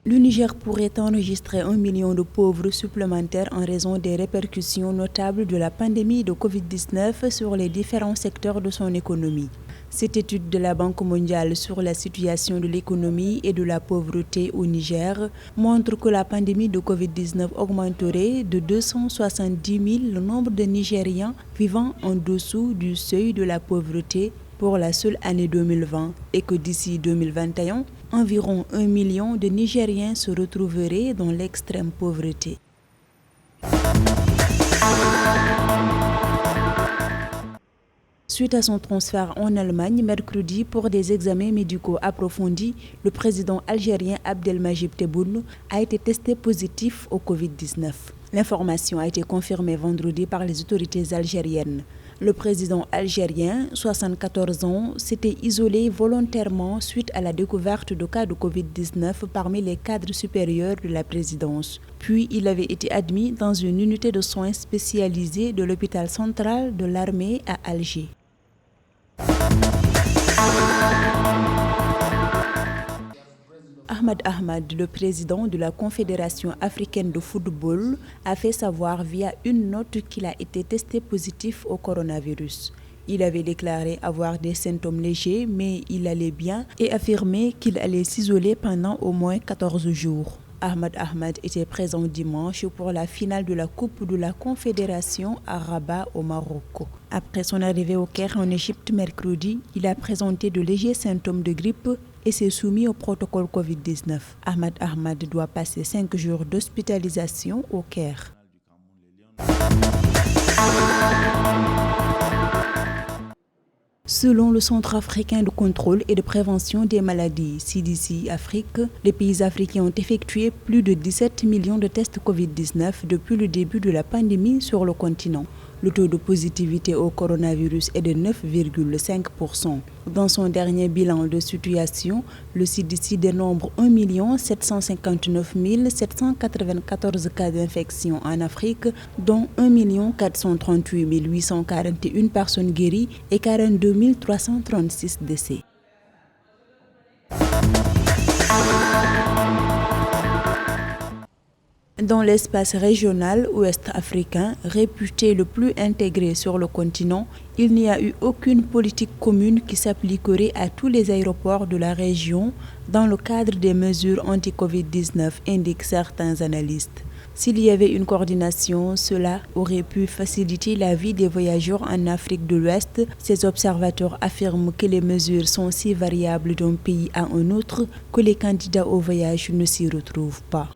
Le Niger pourrait enregistrer 1 million de pauvres supplémentaires en raison des répercussions notables de la pandémie de Covid-19 sur les différents secteurs de son économie. Cette étude de la Banque mondiale sur la situation de l'économie et de la pauvreté au Niger montre que la pandémie de Covid-19 augmenterait de 270 000 le nombre de Nigériens vivant en dessous du seuil de la pauvreté pour la seule année 2020 et que d'ici 2021, environ 1 million de Nigériens se retrouveraient dans l'extrême pauvreté. Suite à son transfert en Allemagne mercredi pour des examens médicaux approfondis, le président algérien Abdelmadjid Tebboune a été testé positif au Covid-19. L'information a été confirmée vendredi par les autorités algériennes. Le président algérien, 74 ans, s'était isolé volontairement suite à la découverte de cas de Covid-19 parmi les cadres supérieurs de la présidence. Puis, il avait été admis dans une unité de soins spécialisée de l'hôpital central de l'armée à Alger. Ahmad, le président de la Confédération africaine de football, a fait savoir via une note qu'il a été testé positif au coronavirus. Il avait déclaré avoir des symptômes légers, mais il allait bien et affirmé qu'il allait s'isoler pendant au moins 14 jours. Ahmad était présent dimanche pour la finale de la Coupe de la Confédération à Rabat au Maroc. Après son arrivée au Caire en Égypte mercredi, il a présenté de légers symptômes de grippe et s'est soumis au protocole Covid-19. Ahmad doit passer 5 jours d'hospitalisation au Caire. Selon le Centre africain de contrôle et de prévention des maladies, CDC Afrique, les pays africains ont effectué plus de 17 millions de tests Covid-19 depuis le début de la pandémie sur le continent. Le taux de positivité au coronavirus est de 9,5%. Dans son dernier bilan de situation, le CDC dénombre 1 759 794 cas d'infection en Afrique, dont 1 438 841 personnes guéries et 42 336 décès. Dans l'espace régional ouest africain, réputé le plus intégré sur le continent, il n'y a eu aucune politique commune qui s'appliquerait à tous les aéroports de la région dans le cadre des mesures anti-Covid-19, indiquent certains analystes. S'il y avait une coordination, cela aurait pu faciliter la vie des voyageurs en Afrique de l'Ouest. Ces observateurs affirment que les mesures sont si variables d'un pays à un autre que les candidats au voyage ne s'y retrouvent pas.